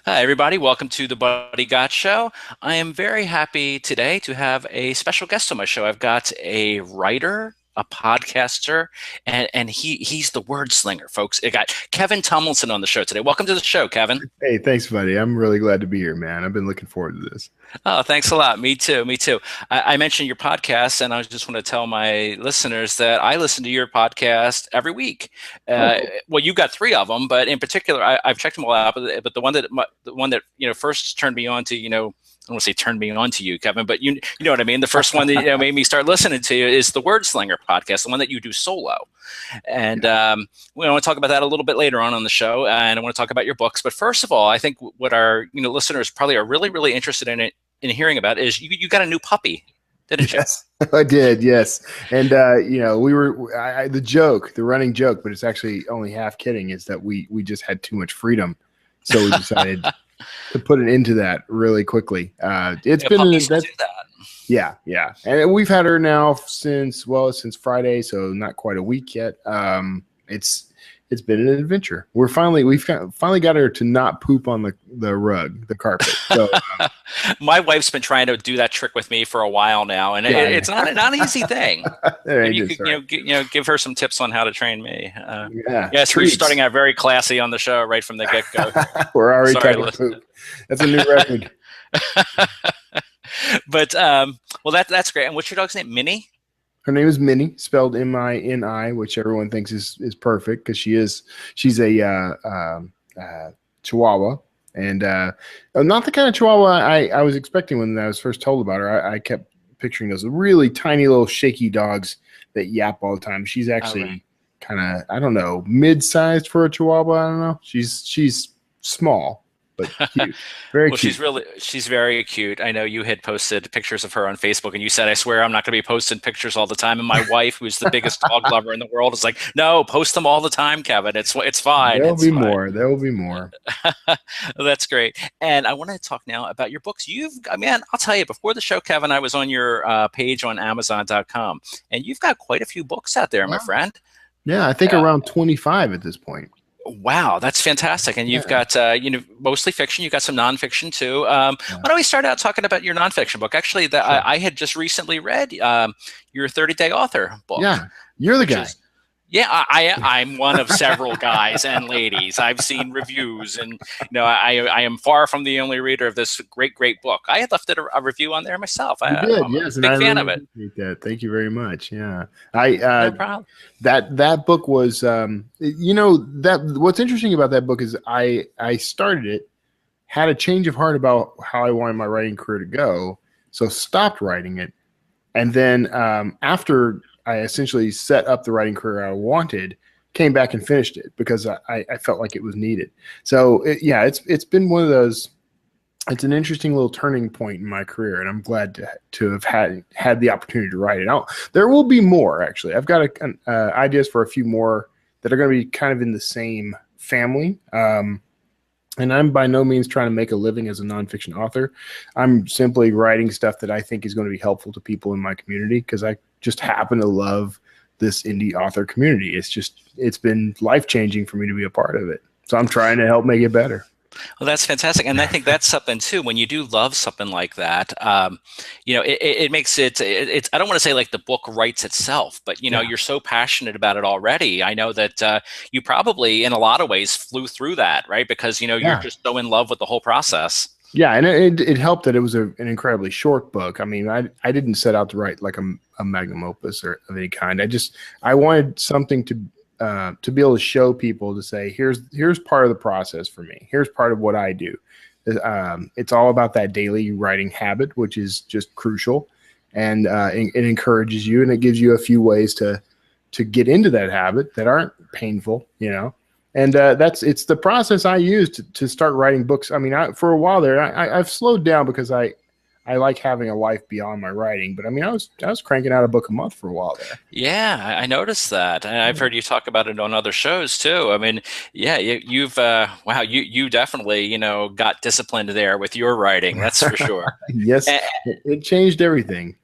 Hi, everybody. Welcome to the Buddy Gott Show. I am very happy today to have a special guest on my show. I've got a writer, a podcaster, and he's the word slinger, folks. I got Kevin Tumlinson on the show today. Welcome to the show, Kevin. Hey, thanks, buddy. I'm really glad to be here, man. I've been looking forward to this. Oh, thanks a lot. Me too. Me too. I mentioned your podcast, and I just want to tell my listeners that I listen to your podcast every week. Oh, Well, you've got three of them, but in particular, I've checked them all out. But the one that first turned me on to I don't want to say turned me on to you, Kevin, but you know what I mean. The first one that made me start listening to you is the Wordslinger podcast, the one that you do solo. And we want to talk about that a little bit later on the show, and I want to talk about your books. But first of all, I think what our listeners probably are really, really interested in hearing about is you got a new puppy, didn't you? yes, I did. Yes, and the running joke, but it's actually only half kidding, is that we just had too much freedom, so we decided to put an end to that really quickly. It's been puppies do that. Yeah, and we've had her now since Friday, so not quite a week yet. It's been an adventure. We've finally got her to not poop on the rug, the carpet. So My wife's been trying to do that trick with me for a while now, and it's not an easy thing. Maybe you could give her some tips on how to train me. Yes, we're starting out very classy on the show right from the get-go. We're already trying to poop. That's a new record. But well, that's great. And what's your dog's name? Minnie? Her name is Minnie, spelled Mini, which everyone thinks is perfect because she's a Chihuahua, and not the kind of Chihuahua I was expecting when I was first told about her. I kept picturing those really tiny little shaky dogs that yap all the time. She's actually kind of, I don't know, mid-sized for a Chihuahua. I don't know. She's small, but cute. Very cute. She's very cute. I know you had posted pictures of her on Facebook, and you said, "I swear I'm not going to be posting pictures all the time." And my wife, who's the biggest dog lover in the world, is like, "No, post them all the time, Kevin. It's fine. There will be more. That's great." And I want to talk now about your books. I'll tell you, before the show, Kevin, I was on your page on Amazon.com, and you've got quite a few books out there, my friend. Yeah, I think around 25 at this point. Wow, that's fantastic. And you've got, mostly fiction. You've got some nonfiction too. Why don't we start out talking about your nonfiction book? Actually, Sure. I had just recently read your 30-Day Author book. Yeah, you're the guy. I'm one of several guys and ladies. I've seen reviews, and I am far from the only reader of this great book. I had left a review on there myself. I'm yes, a big fan of it. That. Thank you very much. Yeah, No problem. That book was, that what's interesting about that book is I started it, had a change of heart about how I wanted my writing career to go, so stopped writing it, and then after I essentially set up the writing career I wanted, came back and finished it because I felt like it was needed. So it's been one of those. It's an interesting little turning point in my career, and I'm glad to have had the opportunity to write it. There will be more, actually. I've got ideas for a few more that are going to be kind of in the same family. And I'm by no means trying to make a living as a nonfiction author. I'm simply writing stuff that I think is going to be helpful to people in my community because I just happen to love this indie author community. It's been life-changing for me to be a part of it. So I'm trying to help make it better. Well, that's fantastic. And I think that's something too, when you do love something like that, it makes it's, I don't want to say like the book writes itself, but you're so passionate about it already. I know that you probably in a lot of ways flew through that, right? Because, you're just so in love with the whole process. Yeah. And it helped that it was an incredibly short book. I mean, I didn't set out to write like a magnum opus or of any kind. I wanted something to be able to show people, to say, here's part of the process for me. Here's part of what I do. It's all about that daily writing habit, which is just crucial. And it encourages you, and it gives you a few ways to get into that habit that aren't painful, And it's the process I used to start writing books. I mean, for a while there, I've slowed down because I like having a life beyond my writing, but I mean, I was cranking out a book a month for a while there. Yeah, I noticed that, and I've heard you talk about it on other shows too. I mean, yeah, you've you definitely got disciplined there with your writing. That's for sure. Yes, it changed everything.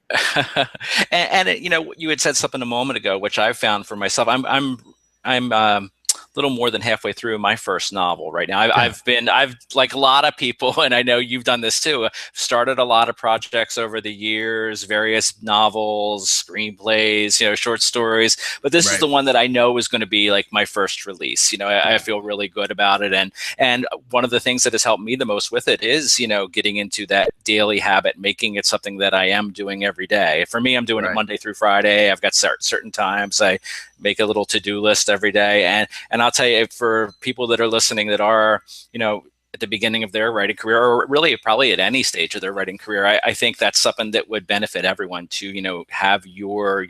And you had said something a moment ago, which I found for myself. I'm little more than halfway through my first novel right now. I've like a lot of people, and I know you've done this too, started a lot of projects over the years, various novels, screenplays, short stories, but this is the one that I know is going to be like my first release. I feel really good about it. And one of the things that has helped me the most with it is, getting into that daily habit, making it something that I am doing every day. For me, I'm doing it Monday through Friday. I've got certain times I make a little to-do list every day. And I'll tell you, for people that are listening that are, at the beginning of their writing career, or really probably at any stage of their writing career, I think that's something that would benefit everyone to, have your,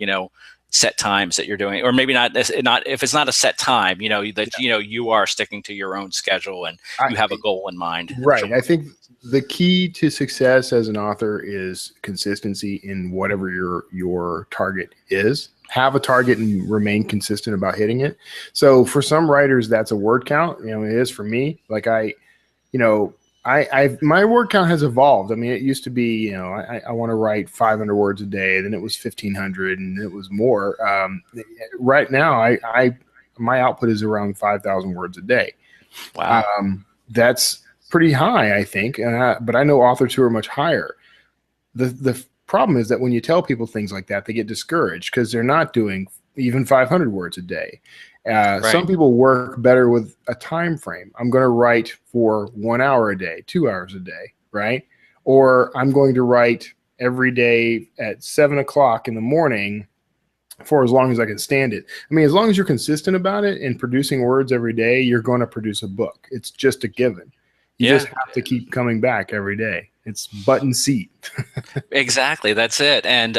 set times that you're doing, or maybe not if it's not a set time, you are sticking to your own schedule and you have a goal in mind. Right. I think the key to success as an author is consistency in whatever your target is. Have a target and remain consistent about hitting it. So for some writers, that's a word count. It is for me. Like my word count has evolved. I mean, it used to be, I want to write 500 words a day. Then it was 1,500, and it was more. Right now, my output is around 5,000 words a day. Wow, that's pretty high, I think. But I know authors who are much higher. The problem is that when you tell people things like that, they get discouraged because they're not doing even 500 words a day. Some people work better with a time frame. I'm going to write for 1 hour a day, 2 hours a day, right? Or I'm going to write every day at 7 o'clock in the morning for as long as I can stand it. I mean, as long as you're consistent about it and producing words every day, you're going to produce a book. It's just a given. You just have to keep coming back every day. It's button seat. Exactly. That's it. And,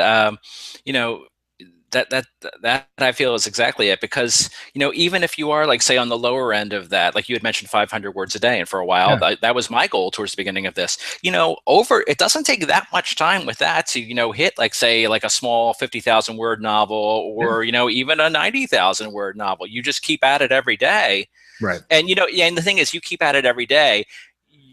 that I feel is exactly it, because, even if you are, like, say, on the lower end of that, like you had mentioned 500 words a day. And for a while, that was my goal towards the beginning of this, it doesn't take that much time with that to, hit, like, say, like a small 50,000 word novel or, even a 90,000 word novel. You just keep at it every day. Right. And, and the thing is, you keep at it every day,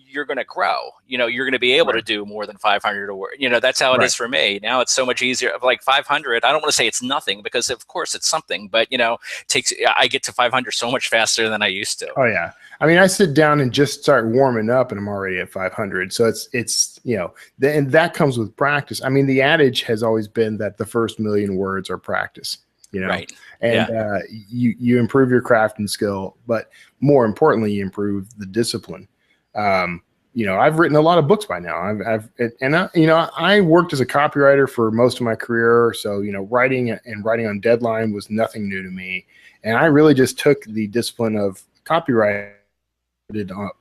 you're going to grow, you're going to be able to do more than 500 a word. That's how it is for me. Now it's so much easier. Like 500, I don't want to say it's nothing, because of course it's something, but I get to 500 so much faster than I used to. Oh yeah. I mean, I sit down and just start warming up and I'm already at 500. So it's, and that comes with practice. I mean, the adage has always been that the first million words are practice, Right. And you improve your craft and skill, but more importantly, you improve the discipline. I've written a lot of books by now. I worked as a copywriter for most of my career. So, writing on deadline was nothing new to me. And I really just took the discipline of copywriting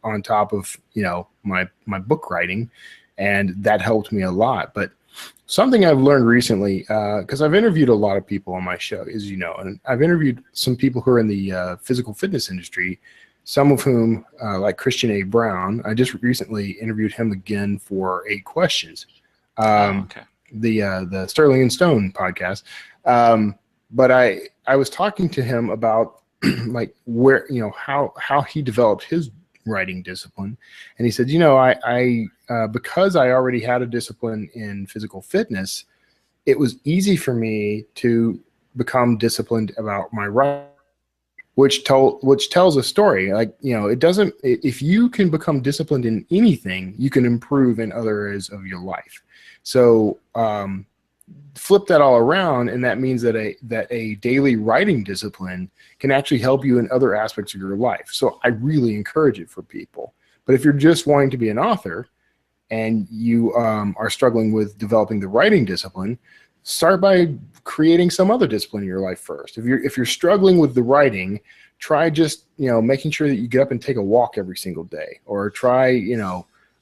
on top of, my book writing. And that helped me a lot. But something I've learned recently, because I've interviewed a lot of people on my show, as you know, and I've interviewed some people who are in the physical fitness industry, some of whom, like Christian A. Brown, I just recently interviewed him again for 8 Questions, the Sterling and Stone podcast. But I was talking to him about like where, how he developed his writing discipline. And he said, I because I already had a discipline in physical fitness, it was easy for me to become disciplined about my writing. Which tells a story. Like, if you can become disciplined in anything, you can improve in other areas of your life. So flip that all around, and that means that a daily writing discipline can actually help you in other aspects of your life. So I really encourage it for people. But if you're just wanting to be an author and you are struggling with developing the writing discipline, start by creating some other discipline in your life first. If you're struggling with the writing, try just making sure that you get up and take a walk every single day, or try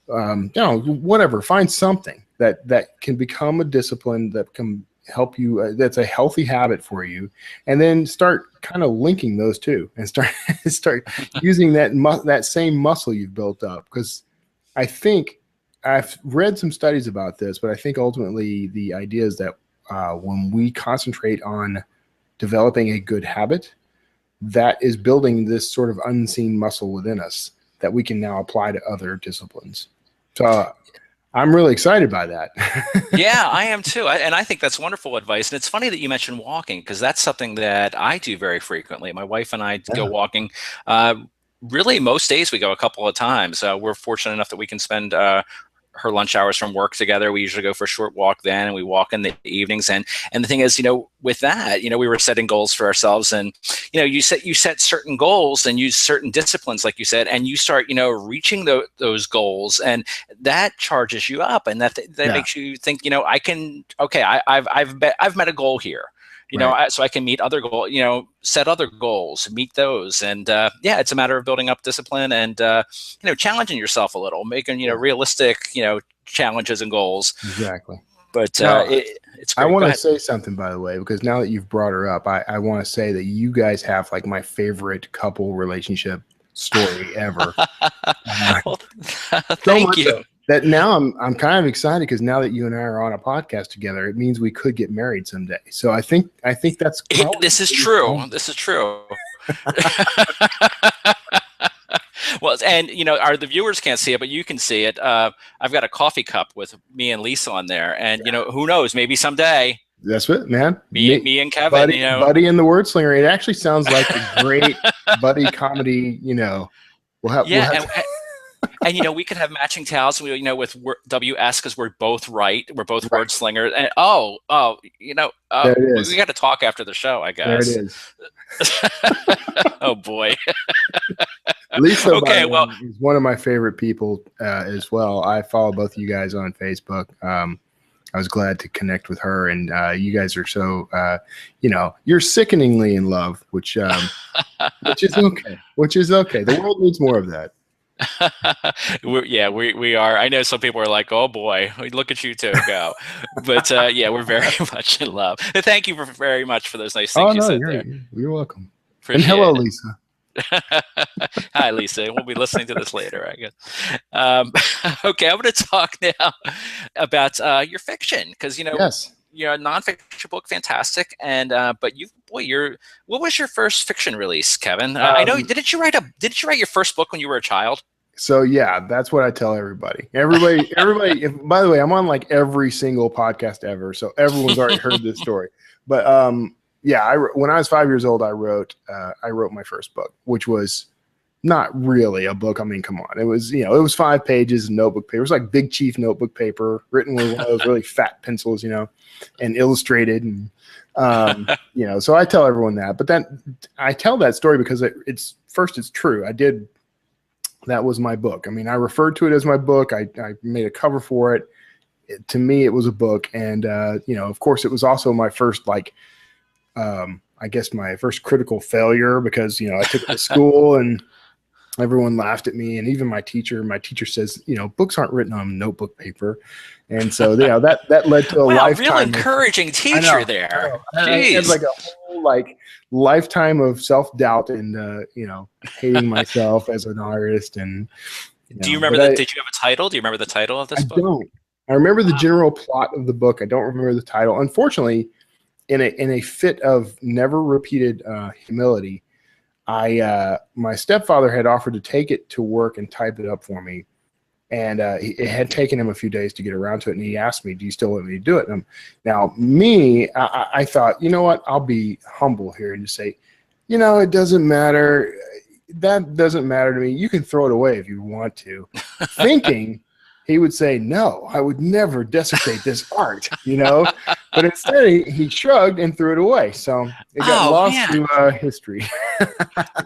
whatever. Find something that can become a discipline that can help you. That's a healthy habit for you, and then start kind of linking those two, and start using that same muscle you've built up. Because I think I've read some studies about this, but I think ultimately the idea is that when we concentrate on developing a good habit, that is building this sort of unseen muscle within us that we can now apply to other disciplines. So I'm really excited by that. Yeah, I am too. And I think that's wonderful advice. And it's funny that you mentioned walking, because that's something that I do very frequently. My wife and I go walking. Really, most days we go a couple of times. We're fortunate enough that we can spend her lunch hours from work together. We usually go for a short walk then, and we walk in the evenings. And the thing is, with that, we were setting goals for ourselves, and you set certain goals and use certain disciplines, like you said, and you start reaching those goals, and that charges you up, and that makes you think, I've met a goal here. So I can meet other goals, set other goals, meet those. And it's a matter of building up discipline and, challenging yourself a little, making, realistic, challenges and goals. Exactly. But now, it's great. I want to say something, by the way, because now that you've brought her up, I want to say that you guys have like my favorite couple relationship story ever. Well, thank you. So that now I'm kind of excited, because now that you and I are on a podcast together, it means we could get married someday. So I think that's this is true. This is true. Well, and the viewers can't see it, but you can see it. I've got a coffee cup with me and Lisa on there, and who knows? Maybe someday. That's it, man. Me and Kevin, Buddy and the Wordslinger. It actually sounds like a great buddy comedy. We'll have. And we could have matching towels. With WS, because we're both right. We're both wordslingers. And we got to talk after the show, I guess. There it is. Oh boy. Lisa, okay, well, is one of my favorite people as well. I follow both of you guys on Facebook. I was glad to connect with her, and you guys are so, you're sickeningly in love, which is okay. The world needs more of that. we are. I know some people are like, oh boy, look at you two go. But we're very much in love. And thank you very much for those nice things you said there. You're welcome. Appreciate and hello, it. Lisa. Hi, Lisa. We'll be listening to this later, I guess. Okay, I'm going to talk now about your fiction, because yes. You're a nonfiction book, fantastic, and but what was your first fiction release, Kevin? I know. Didn't you write your first book when you were a child? So yeah, that's what I tell everybody. Everybody. By the way, I'm on like every single podcast ever, so everyone's already heard this story. But when I was 5 years old, I wrote my first book, which was not really a book. I mean, come on. It was, it was 5 pages of notebook paper. It was like Big Chief notebook paper, written with one of those really fat pencils, and illustrated. And, so I tell everyone that. But then I tell that story because it's true. That was my book. I mean, I referred to it as my book. I made a cover for it. To me, it was a book. And, of course, it was also my first, I guess my first critical failure, because, I took it to school and everyone laughed at me. And even my teacher says, books aren't written on notebook paper. And so, that led to a lifetime. Real encouraging teacher there. It was like a whole lifetime of self-doubt and, hating myself as an artist. And do you remember did you have a title? Do you remember the title of this book? I don't. I remember the general plot of the book. I don't remember the title. Unfortunately, in a fit of never repeated humility, my stepfather had offered to take it to work and type it up for me. And it had taken him a few days to get around to it. And he asked me, do you still want me to do it? And I thought, you know what? I'll be humble here and just say, it doesn't matter. That doesn't matter to me. You can throw it away if you want to. Thinking he would say, no, I would never desecrate this art, But instead, he shrugged and threw it away. So it got lost to history.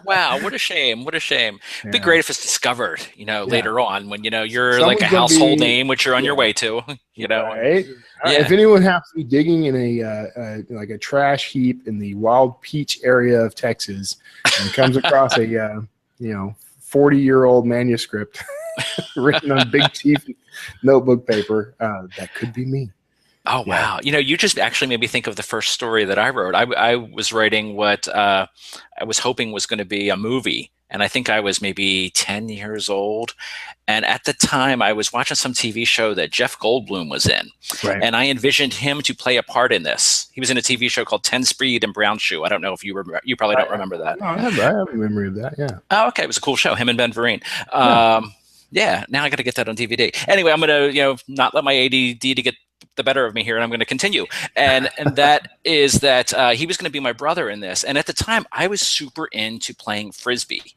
Wow, what a shame! What a shame. Yeah. Be great if it's discovered, later on when you're like a household name, which you're on your way to. Right? If anyone happens to be digging in a trash heap in the Wild Peach area of Texas and comes across a 40-year-old manuscript written on Big Chief notebook paper, that could be me. Oh, wow. You just actually made me think of the first story that I wrote. I was writing what I was hoping was going to be a movie. And I think I was maybe 10 years old. And at the time, I was watching some TV show that Jeff Goldblum was in. Right. And I envisioned him to play a part in this. He was in a TV show called 10 Speed and Brown Shoe. I don't know if you remember. You probably don't remember that. No, I have a memory of that, yeah. Oh, okay. It was a cool show, him and Ben Vereen. Yeah, now I got to get that on DVD. Anyway, I'm going to, not let my ADD to get the better of me here, and I'm going to continue. And that is that he was going to be my brother in this. And at the time, I was super into playing Frisbee.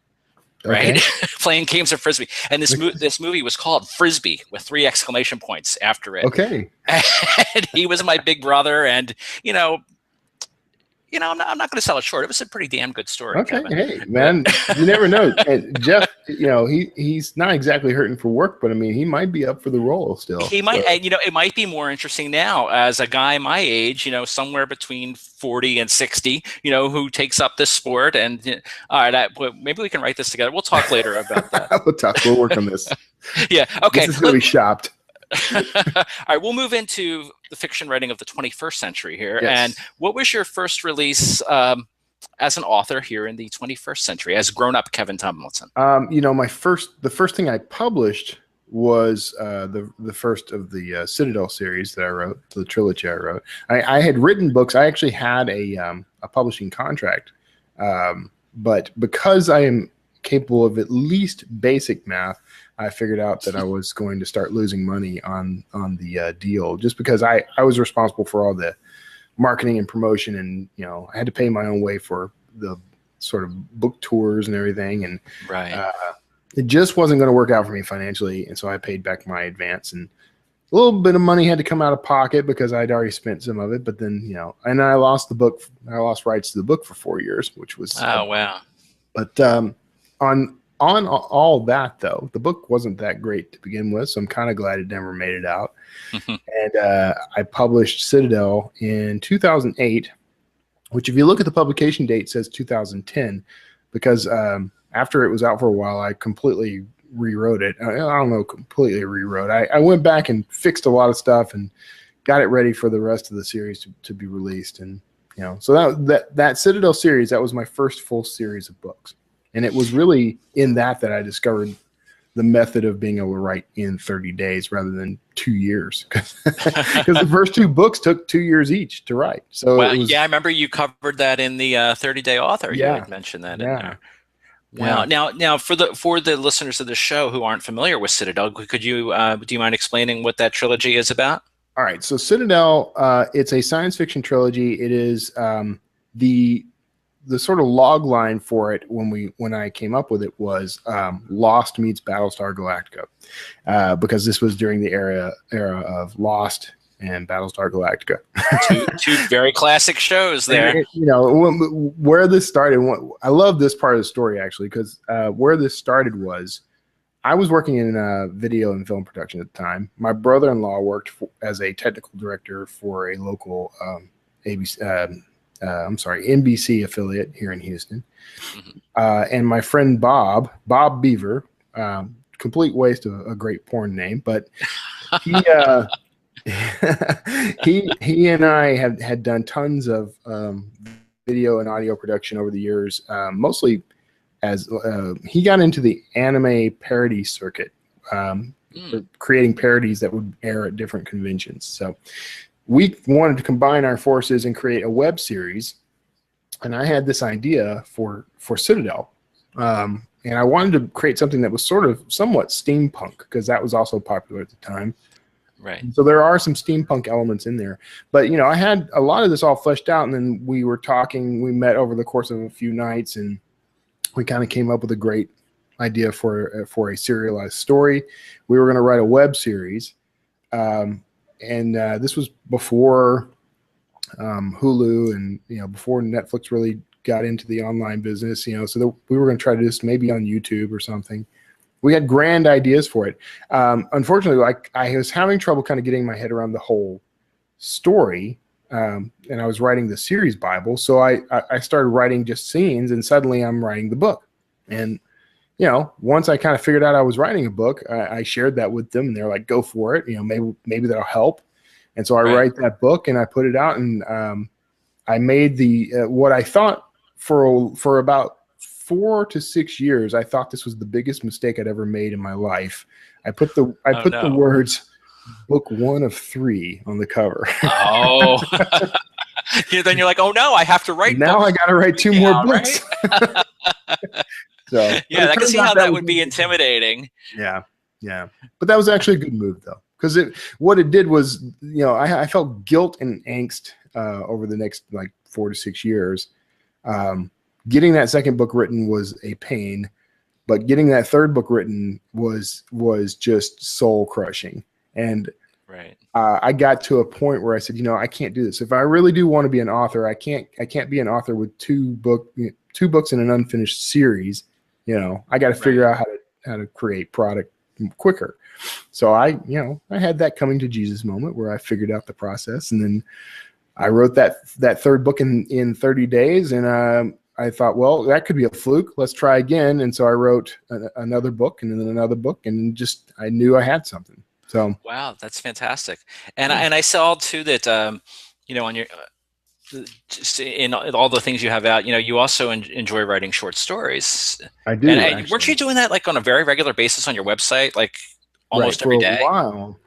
Right, Okay. playing games of Frisbee, and this movie was called Frisbee with 3 exclamation points after it. Okay. And he was my big brother, and I'm not going to sell it short. It was a pretty damn good story. Okay. Kevin. Hey, man, you never know. And Jeff, he's not exactly hurting for work, but I mean, he might be up for the role still. He might, and it might be more interesting now as a guy my age, somewhere between 40 and 60, who takes up this sport. And all right, maybe we can write this together. We'll talk later about that. We'll work on this. Yeah. Okay. This is going to be shopped. All right, we'll move into the fiction writing of the 21st century here. Yes. And what was your first release as an author here in the 21st century, as grown-up Kevin Tumlinson? The first thing I published was the first of the Citadel series that I wrote, the trilogy I wrote. I had written books. I actually had a publishing contract, but because I am capable of at least basic math, I figured out that I was going to start losing money on the deal, just because I was responsible for all the marketing and promotion, and I had to pay my own way for the sort of book tours and everything, and right. It just wasn't going to work out for me financially, and so I paid back my advance, and a little bit of money had to come out of pocket because I'd already spent some of it. But then and I lost the book. I lost rights to the book for 4 years, which was wow. But on all that, though, the book wasn't that great to begin with, so I'm kind of glad it never made it out. And I published Citadel in 2008, which if you look at the publication date says 2010, because after it was out for a while, I completely rewrote it. I don't know, completely rewrote. I went back and fixed a lot of stuff and got it ready for the rest of the series to be released. And so that Citadel series, that was my first full series of books. And it was really in that I discovered the method of being able to write in 30 days rather than 2 years. Because the first 2 books took 2 years each to write. So I remember you covered that in the 30-Day Author. Yeah. You had mentioned that in there. Wow. Yeah. Now for the listeners of the show who aren't familiar with Citadel, could you do you mind explaining what that trilogy is about? All right. So Citadel, it's a science fiction trilogy. It is the sort of log line for it when I came up with it was Lost meets Battlestar Galactica, because this was during the era of Lost and Battlestar Galactica. two very classic shows there. Where this started, I love this part of the story actually, because where this started was I was working in video and film production at the time. My brother-in-law worked as a technical director for a local NBC affiliate here in Houston. And my friend Bob Beaver, complete waste of a great porn name, but he he and I had done tons of video and audio production over the years, mostly as he got into the anime parody circuit, creating parodies that would air at different conventions. So we wanted to combine our forces and create a web series, and I had this idea for Citadel, and I wanted to create something that was somewhat steampunk, because that was also popular at the time. Right. So there are some steampunk elements in there, but I had a lot of this all fleshed out, and then we were talking. We met over the course of a few nights, and we kind of came up with a great idea for a serialized story. We were going to write a web series. And this was before Hulu and before Netflix really got into the online business. So we were going to try to do this maybe on YouTube or something. We had grand ideas for it. Unfortunately, I was having trouble kind of getting my head around the whole story, and I was writing the series Bible. So I started writing just scenes, and suddenly I'm writing the book. And once I kind of figured out I was writing a book, I shared that with them, and they're like, "Go for it! Maybe that'll help." And so I write that book, and I put it out, and I made what I thought for about 4 to 6 years. I thought this was the biggest mistake I'd ever made in my life. I put the words "Book 1 of 3" on the cover. Oh. Then you're like, "Oh no, I have to write." Now I got to write 2 more books. Right? So, yeah, I can see how that would be intimidating. Yeah. Yeah. But that was actually a good move, though, because what it did was, I felt guilt and angst over the next like 4 to 6 years. Getting that second book written was a pain, but getting that third book written was just soul crushing. And right. I got to a point where I said, I can't do this. If I really do want to be an author, I can't be an author with two books in an unfinished series. I got to figure out how to create product quicker. So I had that coming to Jesus moment where I figured out the process, and then I wrote that third book in 30 days. And I thought, well, that could be a fluke. Let's try again. And so I wrote another book and then another book, and I knew I had something. So wow, that's fantastic. And I saw too that on your just in all the things you have out, you also enjoy writing short stories. I do. And weren't you doing that like on a very regular basis on your website, like almost every day? For a while,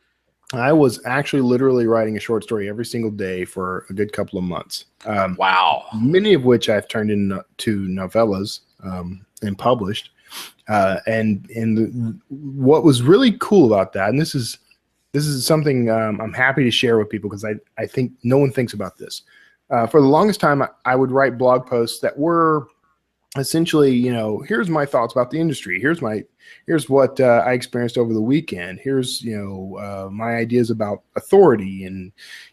I was actually literally writing a short story every single day for a good couple of months. Wow. Many of which I've turned into novellas and published. And what was really cool about that, and this is something I'm happy to share with people, because I think no one thinks about this. For the longest time, I would write blog posts that were essentially, here's my thoughts about the industry. Here's what I experienced over the weekend. Here's, my ideas about authority. And,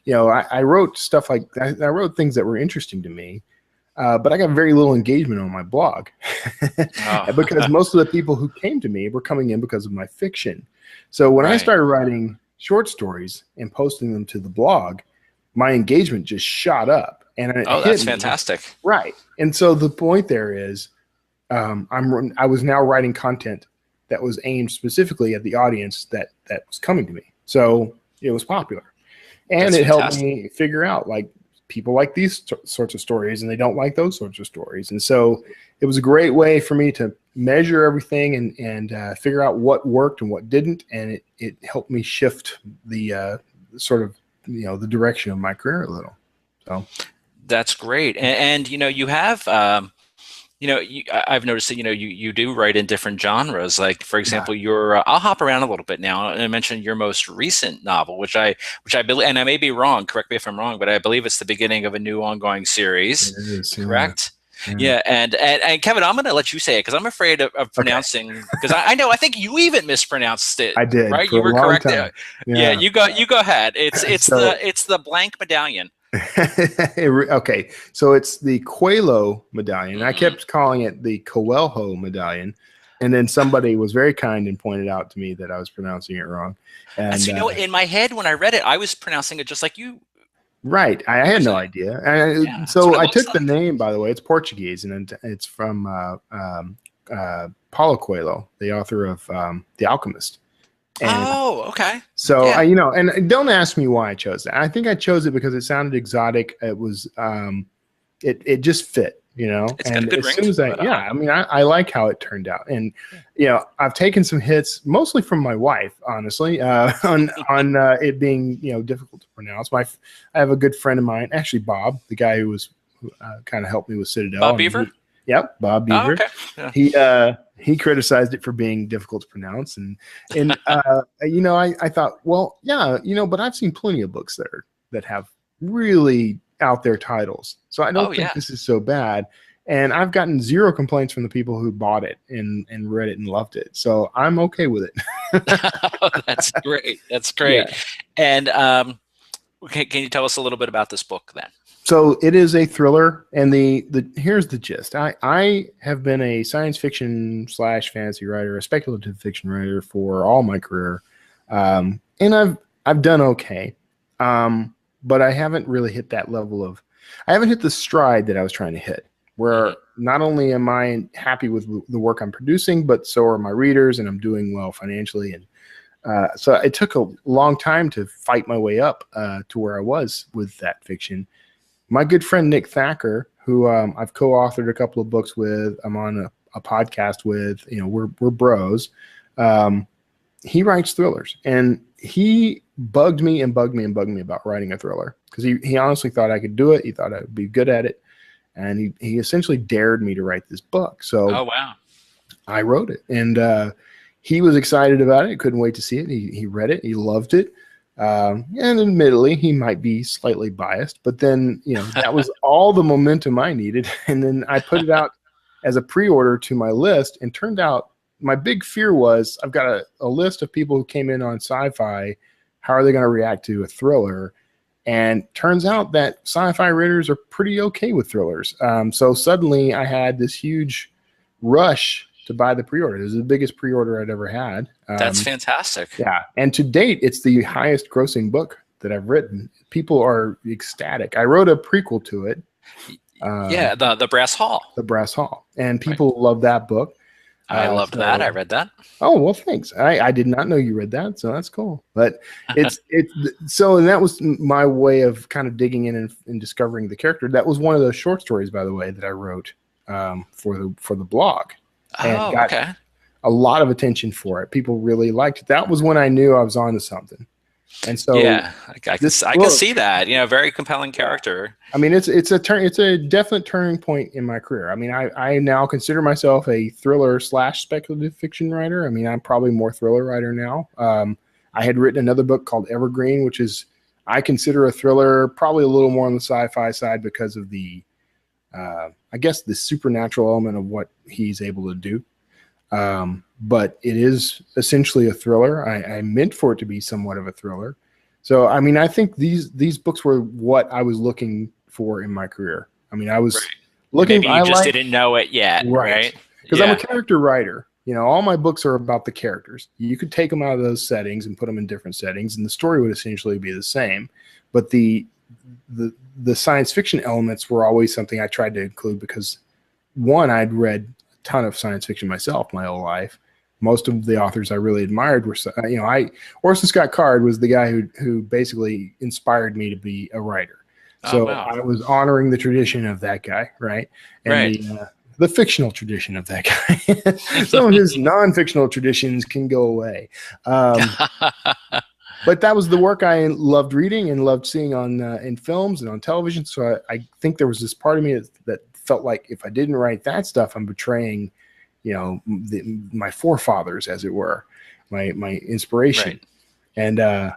I wrote stuff like I wrote things that were interesting to me. But I got very little engagement on my blog because most of the people who came to me were coming in because of my fiction. So when I started writing short stories and posting them to the blog, my engagement just shot up. And that's fantastic. Right. And so the point there is I was now writing content that was aimed specifically at the audience that was coming to me. So it was popular. And it helped me figure out, like, people like these sorts of stories and they don't like those sorts of stories. And so it was a great way for me to measure everything and figure out what worked and what didn't. And it helped me shift the sort of, the direction of my career a little. So that's great. And you have, I've noticed that, you do write in different genres. Like, for example, I'll hop around a little bit now and mention your most recent novel, which I believe, and I may be wrong, correct me if I'm wrong, but I believe it's the beginning of a new ongoing series. It is, correct? Yeah. And Kevin, I'm going to let you say it because I'm afraid of pronouncing, because I think you even mispronounced it. I did. Right? You were correct. Yeah. You go ahead. It's the Blank Medallion. Okay, so it's the Coelho medallion. I kept calling it the Coelho medallion, and then somebody was very kind and pointed out to me that I was pronouncing it wrong. And so, in my head when I read it, I was pronouncing it just like you. Right, I had no idea. So I took the name, by the way. It's Portuguese, and it's from Paulo Coelho, the author of The Alchemist. And okay. So and don't ask me why I chose that. I think I chose it because it sounded exotic. It was, it just fit, It's and got a good as ring soon as I like how it turned out. And I've taken some hits, mostly from my wife, honestly, on it being difficult to pronounce. I have a good friend of mine, actually Bob, the guy who kind of helped me with Citadel. Bob Beaver. Yep, Bob Beaver. Oh, okay. Yeah. He criticized it for being difficult to pronounce, and I thought, well, but I've seen plenty of books that have really out there titles, so I don't think this is so bad. And I've gotten zero complaints from the people who bought it and read it and loved it, so I'm okay with it. That's great. That's great. Yeah. And can you tell us a little bit about this book then? So it is a thriller, and here's the gist. I have been a science fiction / fantasy writer, a speculative fiction writer for all my career, and I've done okay, but I haven't really hit that level I haven't hit the stride that I was trying to hit, where not only am I happy with the work I'm producing, but so are my readers, and I'm doing well financially. And so it took a long time to fight my way up to where I was with that fiction. My good friend Nick Thacker, who I've co-authored a couple of books with, I'm on a podcast with, we're bros. He writes thrillers, and he bugged me about writing a thriller because he honestly thought I could do it. He thought I would be good at it, and he essentially dared me to write this book. So oh wow, I wrote it, and he was excited about it. Couldn't wait to see it. He read it. He loved it. And admittedly, he might be slightly biased, but then, that was all the momentum I needed. And then I put it out as a pre-order to my list, and turned out my big fear was I've got a list of people who came in on sci-fi. How are they going to react to a thriller? And turns out that sci-fi readers are pretty okay with thrillers. So suddenly I had this huge rush to buy the pre-order. It was the biggest pre-order I'd ever had. That's fantastic. Yeah. And to date, it's the highest grossing book that I've written. People are ecstatic. I wrote a prequel to it. The Brass Hall. The Brass Hall. And people love that book. I loved that. I read that. Oh, well, thanks. I did not know you read that, so that's cool. But and that was my way of kind of digging in and discovering the character. That was one of the short stories, by the way, that I wrote for the blog. And got a lot of attention for it. People really liked it. That was when I knew I was on to something. And so I can see that. Very compelling character. I mean, it's a definite turning point in my career. I mean, I now consider myself a thriller / speculative fiction writer. I mean, I'm probably more thriller writer now. I had written another book called Evergreen, which is, I consider a thriller, probably a little more on the sci-fi side because of the I guess the supernatural element of what he's able to do. But it is essentially a thriller. I meant for it to be somewhat of a thriller. So, I mean, I think these books were what I was looking for in my career. I mean, I was looking. Maybe you just didn't know it yet, right? Because I'm a character writer. All my books are about the characters. You could take them out of those settings and put them in different settings, and the story would essentially be the same. But the science fiction elements were always something I tried to include because, one, I'd read a ton of science fiction myself my whole life. Most of the authors I really admired were, Orson Scott Card was the guy who basically inspired me to be a writer. So I was honoring the tradition of that guy, right? And the fictional tradition of that guy. Some of his non-fictional traditions can go away. But that was the work I loved reading and loved seeing on in films and on television. So I think there was this part of me that felt like if I didn't write that stuff, I'm betraying, my forefathers, as it were, my inspiration. Right. And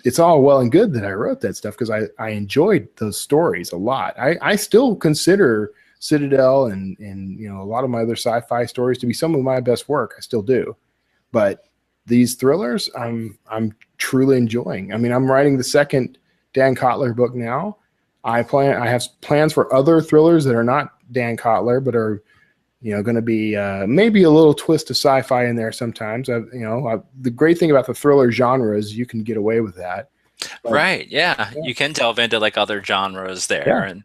it's all well and good that I wrote that stuff because I enjoyed those stories a lot. I still consider Citadel and a lot of my other sci-fi stories to be some of my best work. I still do, but these thrillers I'm truly enjoying. I mean, I'm writing the second Dan Kotler book now. I have plans for other thrillers that are not Dan Kotler, but are going to be maybe a little twist of sci-fi in there sometimes. The great thing about the thriller genre is you can get away with that. But, right. Yeah. You can delve into like other genres there. And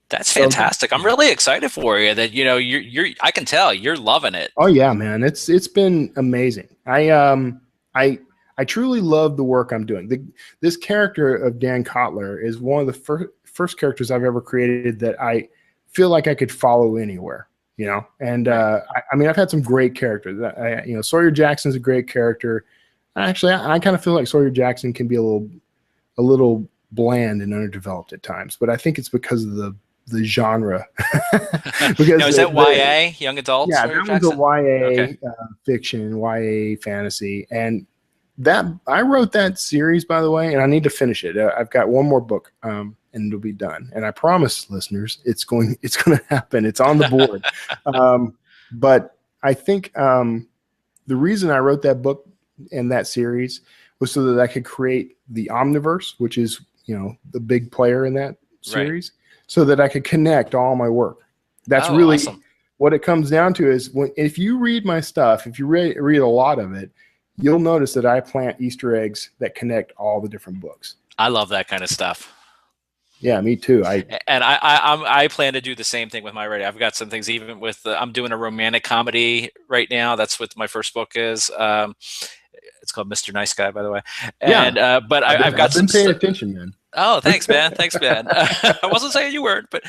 that's fantastic. I'm really excited for you that, you're I can tell you're loving it. Oh yeah, man. It's been amazing. I truly love the work I'm doing. This character of Dan Kotler is one of the first characters I've ever created that I feel like I could follow anywhere, and I mean, I've had some great characters. Sawyer Jackson's a great character. Actually, I kind of feel like Sawyer Jackson can be a little bland and underdeveloped at times, but I think it's because of the genre. Because is that YA, young adult? Yeah, that was a YA fiction, YA fantasy, and that I wrote that series, by the way, and I need to finish it. I've got one more book, and it'll be done. And I promise, listeners, it's going to happen. It's on the board. But I think the reason I wrote that book and that series was so that I could create the Omniverse, which is the big player in that series, so that I could connect all my work. That's really awesome. What it comes down to is if you read my stuff, if you read a lot of it, you'll notice that I plant Easter eggs that connect all the different books. I love that kind of stuff. Yeah, me too. I plan to do the same thing with my writing. I've got some things even with I'm doing a romantic comedy right now. That's what my first book is. It's called Mr. Nice Guy, by the way. And but I've been paying attention, man. Oh, thanks, man. I wasn't saying you weren't, but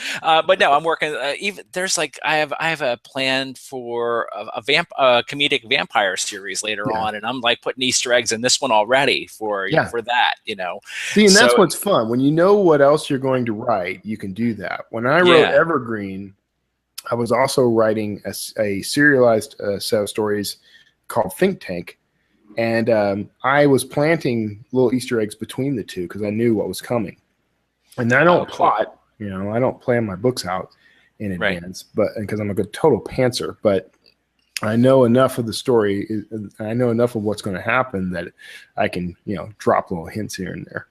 no, I'm working. Even there's like I have a plan for a comedic vampire series later on, and I'm like putting Easter eggs in this one already for that. See, and that's what's fun when you know what else you're going to write. You can do that. When I wrote Evergreen, I was also writing a serialized set of stories called Think Tank. And I was planting little Easter eggs between the two because I knew what was coming. And I don't plot, I don't plan my books out in advance, but because I'm a good total pantser, but I know enough of the story, and I know enough of what's going to happen that I can, drop little hints here and there.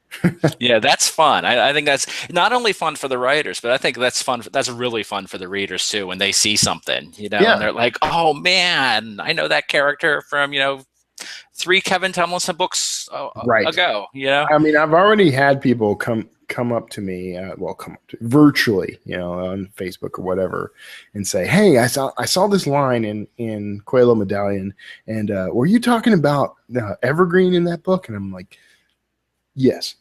Yeah, that's fun. I think that's not only fun for the writers, but I think that's fun. That's really fun for the readers too when they see something, and they're like, "Oh man, I know that character from 3 Kevin Tumlinson books ago." I mean, I've already had people come up to me, virtually, on Facebook or whatever, and say, "Hey, I saw this line in Blank Medallion, and were you talking about Evergreen in that book?" And I'm like, yes.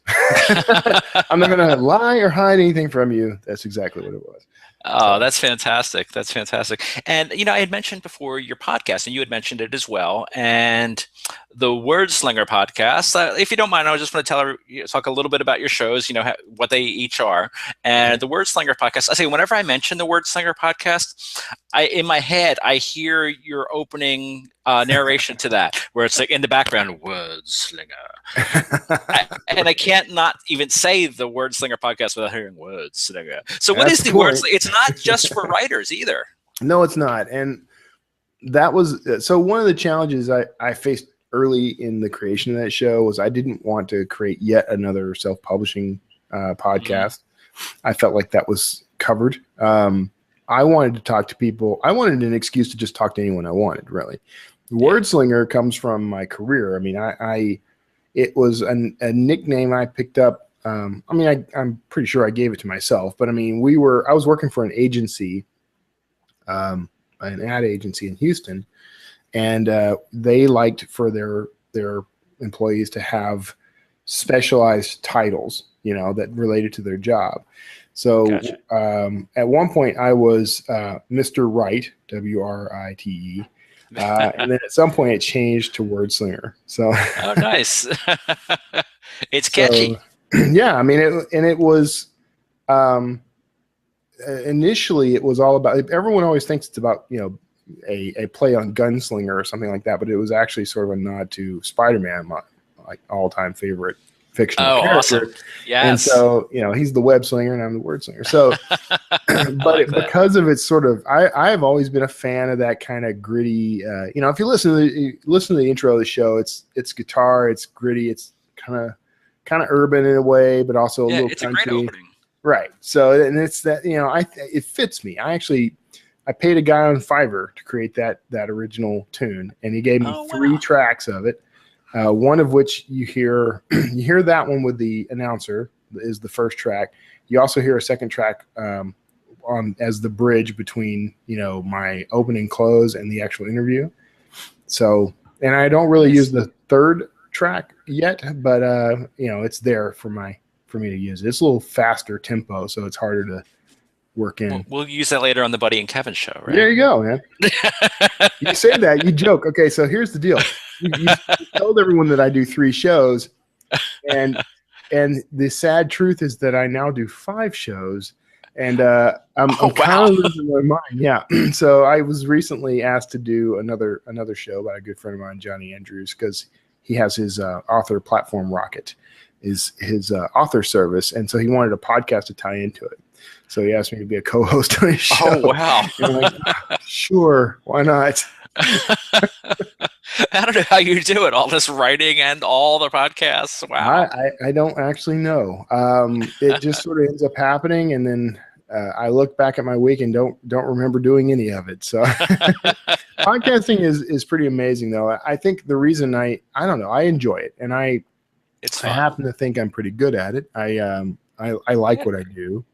I'm not going to lie or hide anything from you. That's exactly what it was. Oh, that's fantastic. That's fantastic. And, I had mentioned before your podcast, and you had mentioned it as well. And the Wordslinger podcast, if you don't mind, I just want to talk a little bit about your shows, what they each are. And the Wordslinger podcast, I say, whenever I mention the Wordslinger podcast, in my head, I hear your opening narration to that, where it's like in the background, Wordslinger. And I can't not even say the Wordslinger podcast without hearing Wordslinger. So what is the Wordslinger? It's not just for writers either. No, it's not. And that was, so one of the challenges I faced early in the creation of that show was I didn't want to create yet another self-publishing podcast. I felt like that was covered. I wanted to talk to people. I wanted an excuse to just talk to anyone I wanted, really. Wordslinger comes from my career. I mean, it was a nickname I picked up. I'm pretty sure I gave it to myself, but I mean, I was working for an agency, an ad agency in Houston, and they liked for their employees to have specialized titles, that related to their job. So Gotcha. At one point I was Mr. Wright, WRITE. And then at some point it changed to Wordslinger. So oh, nice. It's catchy. So, yeah, I mean, it was initially it was all about, everyone always thinks it's about, a play on Gunslinger or something like that, but it was actually sort of a nod to Spider-Man, my all-time favorite fictional character. Awesome. Yes. And so, he's the web slinger and I'm the word slinger. So, because of its sort of, I've always been a fan of that kind of gritty, if you listen to the intro of the show, it's guitar, it's gritty, it's kind of urban in a way, but also a little it's country. A great opening. Right. So, and it's that, it fits me. I paid a guy on Fiverr to create that original tune, and he gave me 3 tracks of it. One of which you hear that one with the announcer is the first track. You also hear a second track as the bridge between, my opening close and the actual interview. So, and I don't really use the third track yet, but it's there for me to use. It's a little faster tempo, so it's harder to work in. We'll use that later on the Buddy and Kevin show, right? There you go, man. You say that, you joke. Okay, so here's the deal. You told everyone that I do 3 shows, and the sad truth is that I now do 5 shows, and I'm kind of losing my mind. Yeah. So I was recently asked to do another show by a good friend of mine, Johnny Andrews, because he has his author platform Rocket, is his author service, and so he wanted a podcast to tie into it. So he asked me to be a co-host on his show. Oh, wow. And I'm like, sure, why not? I don't know how you do it, all this writing and all the podcasts. Wow. I don't actually know. It just sort of ends up happening, and then I look back at my week and don't remember doing any of it. So podcasting is pretty amazing, though. I think the reason I don't know, I enjoy it, and I happen to think I'm pretty good at it. I like what I do.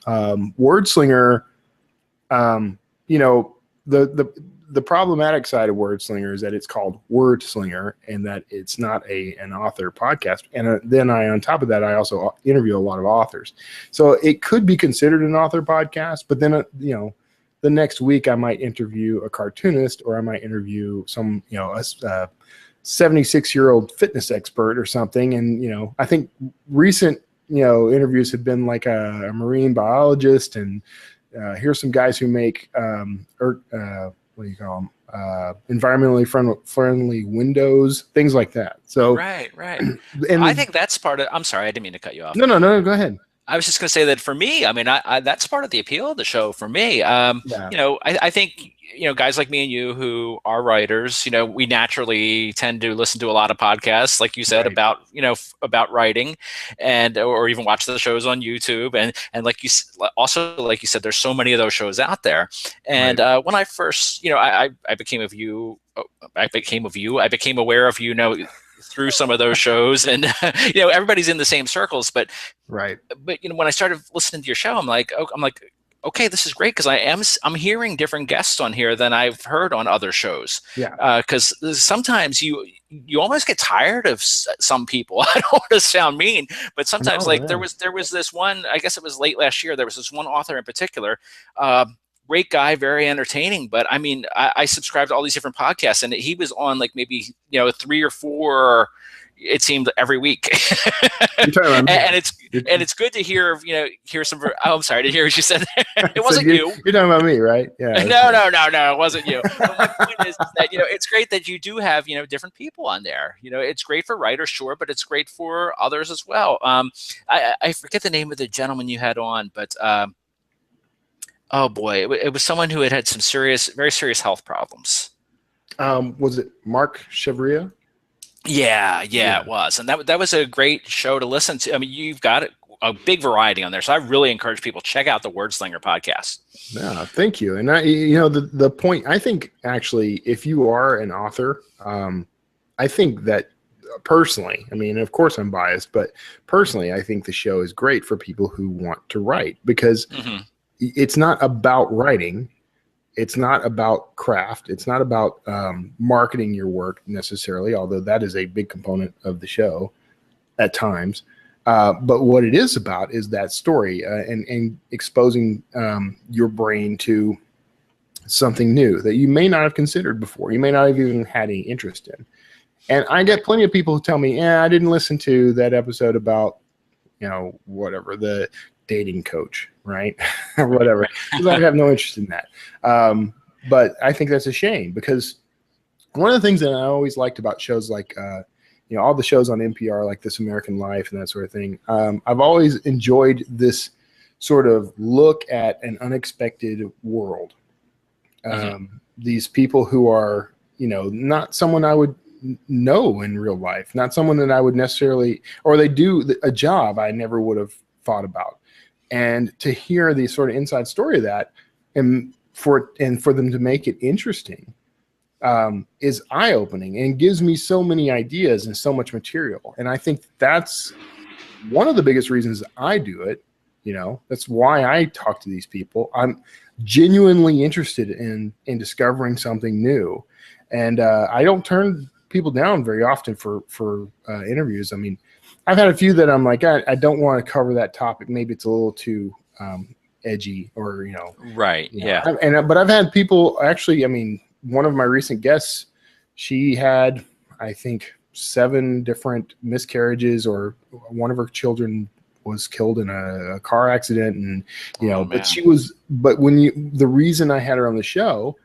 Wordslinger, the problematic side of Wordslinger is that it's called Wordslinger and that it's not an author podcast. And then on top of that, I also interview a lot of authors. So it could be considered an author podcast, but then, the next week I might interview a cartoonist, or I might interview some, a 76-year-old fitness expert or something. And, I think recent, interviews have been like a marine biologist and here's some guys who make what do you call them? Environmentally friendly windows, things like that. So right. And I think that's part of. I'm sorry, I didn't mean to cut you off. No, go ahead. I was just going to say that for me, I mean, I that's part of the appeal of the show for me. Yeah. I think, guys like me and you who are writers, we naturally tend to listen to a lot of podcasts, like you said, Right. about writing, and or even watch the shows on YouTube. And like you said, there's so many of those shows out there. And Right. when I first, I became aware of through some of those shows, and everybody's in the same circles, but Right. when I started listening to your show, I'm like, okay, this is great, because I'm hearing different guests on here than I've heard on other shows. Yeah. Because sometimes you almost get tired of some people. I don't want to sound mean, but sometimes there was this one. I guess it was late last year. There was this one author in particular. Great guy, very entertaining. But I mean, I subscribed to all these different podcasts, and he was on like maybe 3 or 4. It seemed every week. and it's good to hear some. Oh, I'm sorry to hear what you said. It wasn't you. You're talking about me, right? Yeah. No, it wasn't you. But my point is that it's great that you do have different people on there. It's great for writers, sure, but it's great for others as well. I forget the name of the gentleman you had on, but oh boy, it was someone who had some very serious health problems. Was it Mark Chevria? Yeah, it was. And that was a great show to listen to. I mean, you've got a big variety on there. So I really encourage people, check out the Wordlinger Podcast. Yeah, thank you. And the point, I think actually, if you are an author, I think that personally, I mean, of course I'm biased, but personally, I think the show is great for people who want to write, because it's not about writing. It's not about craft. It's not about marketing your work necessarily, although that is a big component of the show at times. But what it is about is that story and exposing your brain to something new that you may not have considered before. You may not have even had any interest in. And I get plenty of people who tell me, I didn't listen to that episode about, whatever, the dating coach, right? Or whatever. Because I have no interest in that. But I think that's a shame, because one of the things that I always liked about shows like, all the shows on NPR, like This American Life and that sort of thing, I've always enjoyed this sort of look at an unexpected world. These people who are, not someone I would know in real life, not someone that I would necessarily, or they do a job I never would have thought about. And to hear the sort of inside story of that, and for them to make it interesting, is eye-opening and gives me so many ideas and so much material. And I think that's one of the biggest reasons I do it. That's why I talk to these people. I'm genuinely interested in discovering something new, and I don't turn people down very often for interviews. I mean, I've had a few that I'm like, I don't want to cover that topic. Maybe it's a little too edgy, or right. Yeah. But I've had people actually. I mean, one of my recent guests, she had, I think, 7 different miscarriages, or one of her children was killed in a car accident, and but she was. But the reason I had her on the show,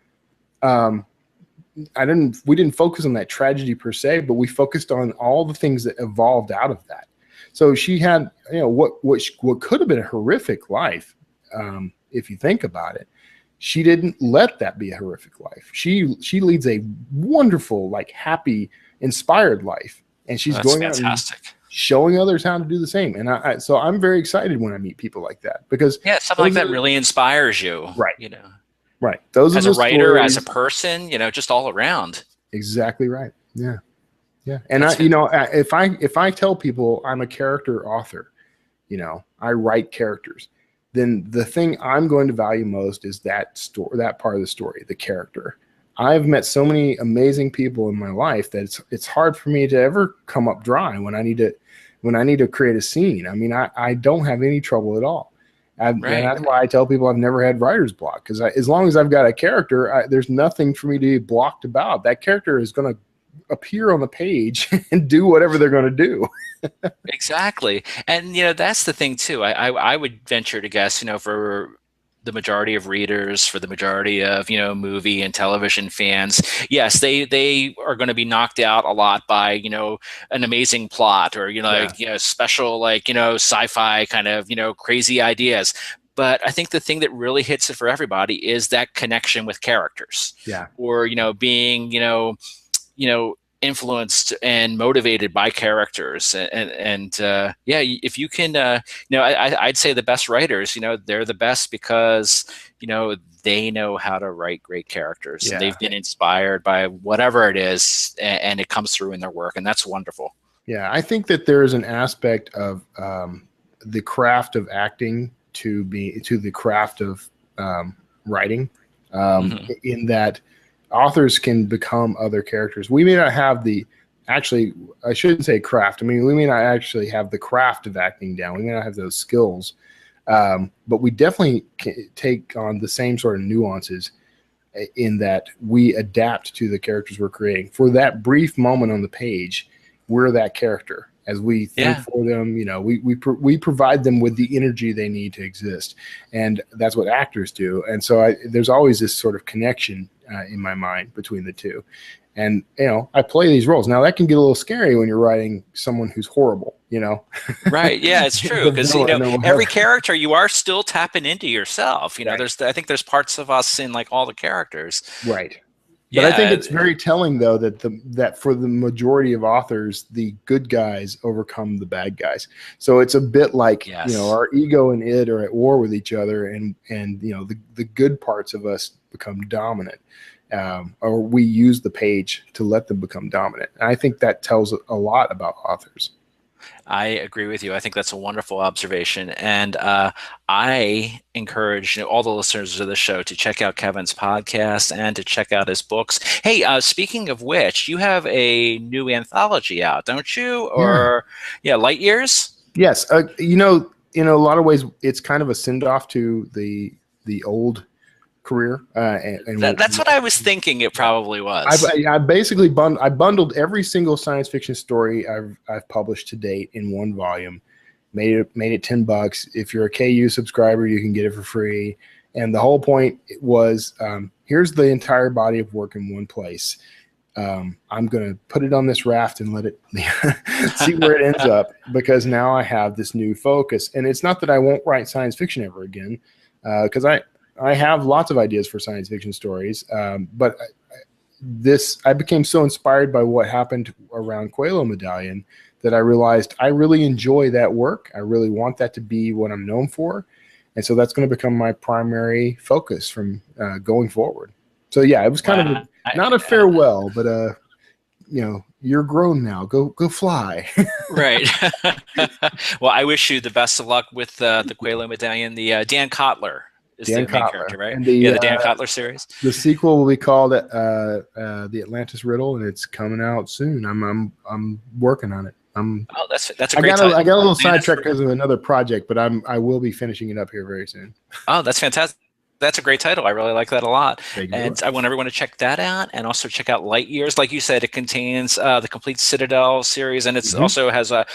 we didn't focus on that tragedy per se, but we focused on all the things that evolved out of that. So she had, what could have been a horrific life, if you think about it. She didn't let that be a horrific life. She leads a wonderful, like, happy, inspired life, and she's going fantastic. Out and showing others how to do the same. And so I'm very excited when I meet people like that, because something like that really inspires you, right? Right. Those as a writer, stories, as a person, just all around. Exactly right. Yeah. Yeah. And if I tell people I'm a character author, I write characters, then the thing I'm going to value most is that part of the story, the character. I've met so many amazing people in my life that it's hard for me to ever come up dry when I need to create a scene. I mean, I don't have any trouble at all. And that's why I tell people I've never had writer's block, because as long as I've got a character, there's nothing for me to be blocked about. That character is going to appear on the page and do whatever they're going to do. Exactly. And, that's the thing too. I would venture to guess, for the majority of readers, for the majority of, movie and television fans, yes, they are going to be knocked out a lot by, an amazing plot or, special, sci-fi kind of, crazy ideas. But I think the thing that really hits it for everybody is that connection with characters. Yeah. Or, being, influenced and motivated by characters. If you can, I'd say the best writers, they're the best because, they know how to write great characters. Yeah. They've been inspired by whatever it is, and it comes through in their work. And that's wonderful. Yeah. I think that there is an aspect of the craft of acting to the craft of writing, in that authors can become other characters. We may not have I shouldn't say craft. I mean, we may not actually have the craft of acting down. We may not have those skills, but we definitely can take on the same sort of nuances in that we adapt to the characters we're creating. For that brief moment on the page, we're that character. As we think for them, we provide them with the energy they need to exist, and that's what actors do. And so there's always this sort of connection in my mind between the two. And I play these roles. Now that can get a little scary when you're writing someone who's horrible. Right? Yeah, it's true, because every character you are still tapping into yourself. Right. I think there's parts of us in like all the characters. Right. But I think it's very telling, though, that for the majority of authors, the good guys overcome the bad guys. So it's a bit like, our ego and id are at war with each other, and the good parts of us become dominant, or we use the page to let them become dominant. And I think that tells a lot about authors. I agree with you. I think that's a wonderful observation. And I encourage all the listeners of the show to check out Kevin's podcast and to check out his books. Hey, speaking of which, you have a new anthology out, don't you? Or, Light Years? Yes. In a lot of ways, it's kind of a send-off to the old career. That's what I was thinking it probably was. I basically bundled every single science fiction story I've published to date in one volume, made it $10. If you're a KU subscriber, you can get it for free. And the whole point was, here's the entire body of work in one place. I'm going to put it on this raft and let it see where it ends up, because now I have this new focus. And it's not that I won't write science fiction ever again, because I have lots of ideas for science fiction stories, but I became so inspired by what happened around Blank Medallion that I realized I really enjoy that work. I really want that to be what I'm known for, and so that's going to become my primary focus from going forward. So it was kind of not a farewell, but you're grown now. Go fly. Right. Well, I wish you the best of luck with the Blank Medallion. The Dan Kotler is the main character, right? And the Dan Kotler series. The sequel will be called The Atlantis Riddle, and it's coming out soon. I'm working on it. That's a great title. I got a little sidetracked because of another project, but I will be finishing it up here very soon. Oh, that's fantastic. That's a great title. I really like that a lot. And I want everyone to check that out, and also check out Light Years. Like you said, it contains the complete Citadel series, and it also has a.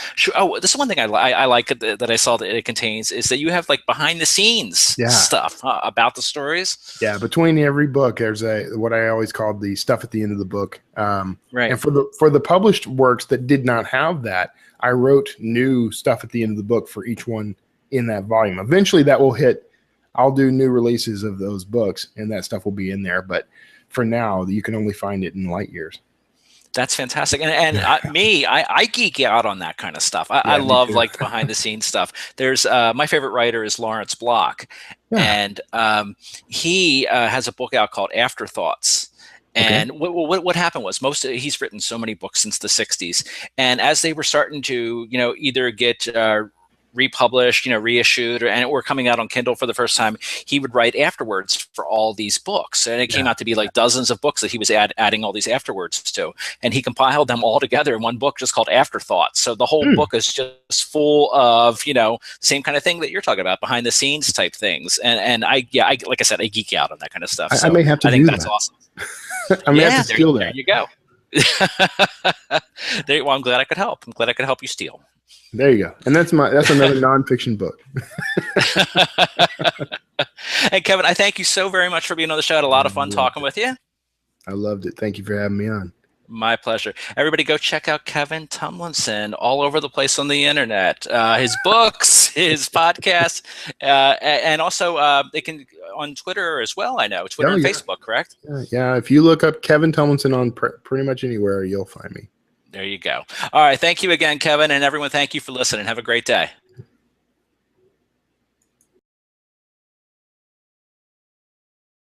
This is one thing I like that I saw that it contains is that you have like behind the scenes stuff about the stories. Yeah, between every book, there's what I always called the stuff at the end of the book. Right. And for the published works that did not have that, I wrote new stuff at the end of the book for each one in that volume. Eventually, that will hit. I'll do new releases of those books, and that stuff will be in there. But for now, you can only find it in Light Years. That's fantastic. And I geek out on that kind of stuff. I love like behind the scenes stuff. There's my favorite writer is Lawrence Block, and he has a book out called Afterthoughts. And what happened was he's written so many books since the 60s. And as they were starting to, either get republished, reissued, or coming out on Kindle for the first time, he would write afterwards for all these books. And it came out to be like dozens of books that he was adding all these afterwards to. And he compiled them all together in one book just called Afterthoughts. So the whole book is just full of, the same kind of thing that you're talking about, behind the scenes type things. And I like I said, I geek out on that kind of stuff. So I may have to think that's awesome. I may have to steal that. There you go. Well, I'm glad I could help. I'm glad I could help you steal. There you go. And that's another nonfiction book. Hey, Kevin, I thank you so very much for being on the show. I had a lot of fun talking with you. I loved it. Thank you for having me on. My pleasure. Everybody go check out Kevin Tumlinson all over the place on the internet. His books, his podcasts, and also they can on Twitter as well. I know Twitter and Facebook, correct? Yeah. If you look up Kevin Tumlinson on pretty much anywhere, you'll find me. There you go. All right. Thank you again, Kevin, and everyone. Thank you for listening. Have a great day.